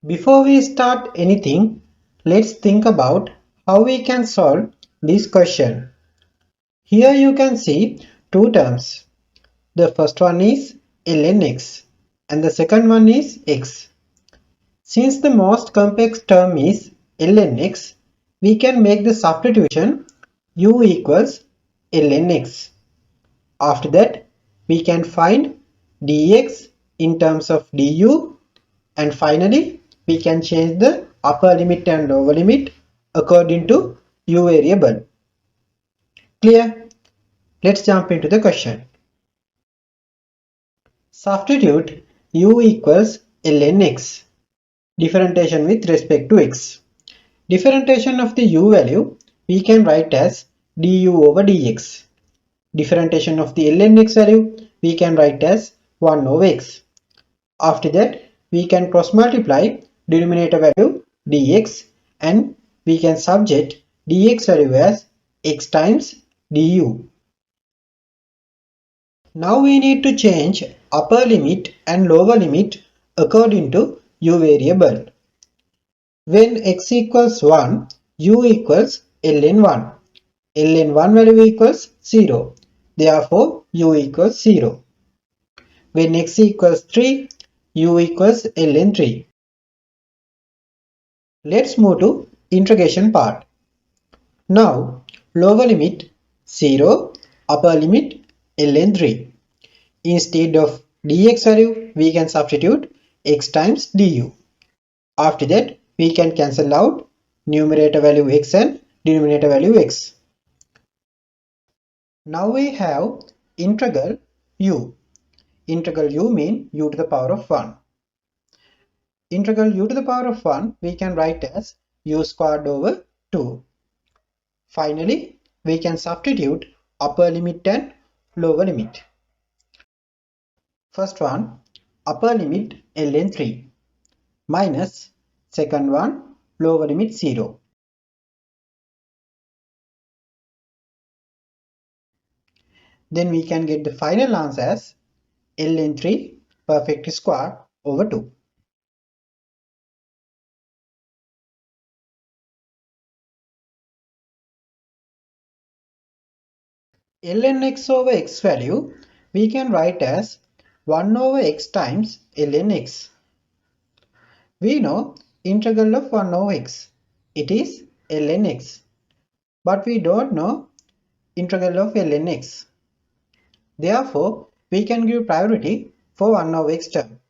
Before we start anything, let's think about how we can solve this question. Here you can see two terms. The first one is ln x and the second one is x. Since the most complex term is ln x, we can make the substitution u equals ln x. After that, we can find dx in terms of du, and finally we can change the upper limit and lower limit according to u variable. Clear? Let's jump into the question. Substitute u equals ln x. Differentiation with respect to x. Differentiation of the u value we can write as du over dx. Differentiation of the ln x value we can write as 1 over x. After that, we can cross multiply denominator value dx and we can subject dx value as x times du. Now we need to change upper limit and lower limit according to u variable. When x equals 1, u equals ln 1. ln 1 value equals 0. Therefore, u equals 0. When x equals 3, u equals ln 3. Let's move to integration part. Now, lower limit 0, upper limit ln 3. Instead of dx value, we can substitute x times du. After that, we can cancel out numerator value x and denominator value x. Now we have integral u. Integral u means u to the power of 1. Integral u to the power of 1 we can write as u squared over 2. Finally, we can substitute upper limit and lower limit. First one, upper limit ln 3 minus second one, lower limit 0. Then we can get the final answer as ln 3 perfect square over 2. ln x over x value we can write as 1 over x times ln x. We know integral of 1 over x. It is ln x. But we don't know integral of ln x. Therefore, we can give priority for 1 over x term.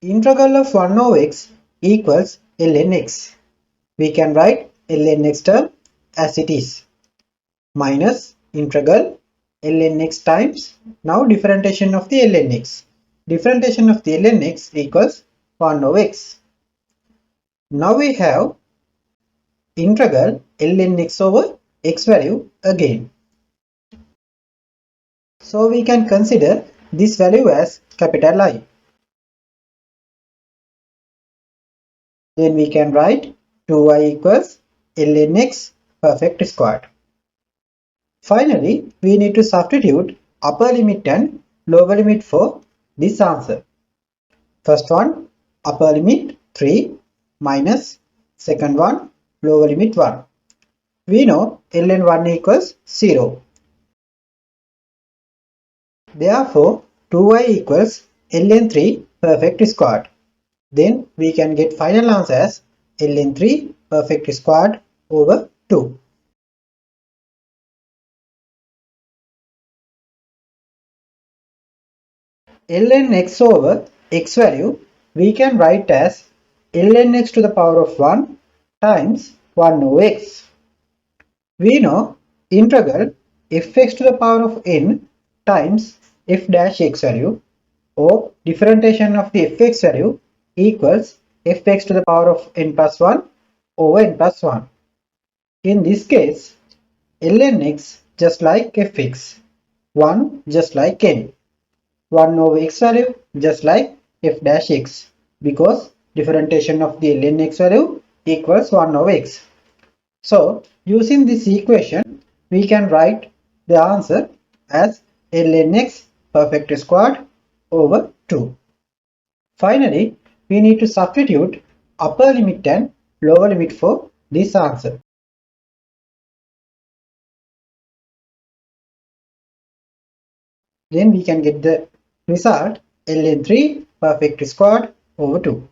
Integral of 1 over x equals ln x. We can write ln x term as it is. Minus integral ln x times now differentiation of the ln x. Differentiation of the ln x equals 1 over x. Now we have integral ln x over x value again. So we can consider this value as capital I. Then we can write 2y equals ln x perfect squared. Finally, we need to substitute upper limit and lower limit for this answer. First one, upper limit 3 minus second one, lower limit 1. We know ln 1 equals 0. Therefore, 2y equals ln 3 perfect squared. Then we can get final answer as ln 3 perfect squared over 2. ln x over x value we can write as ln x to the power of 1 times 1 over x. We know integral fx to the power of n times f dash x value or differentiation of the fx value equals fx to the power of n plus 1 over n plus 1. In this case, ln x just like fx, 1 just like n. 1 over x value just like f dash x because differentiation of the ln x value equals 1 over x. So using this equation we can write the answer as ln x perfect squared over 2. Finally, we need to substitute upper limit and lower limit for this answer. Then we can get the result ln 3 perfect squared over 2.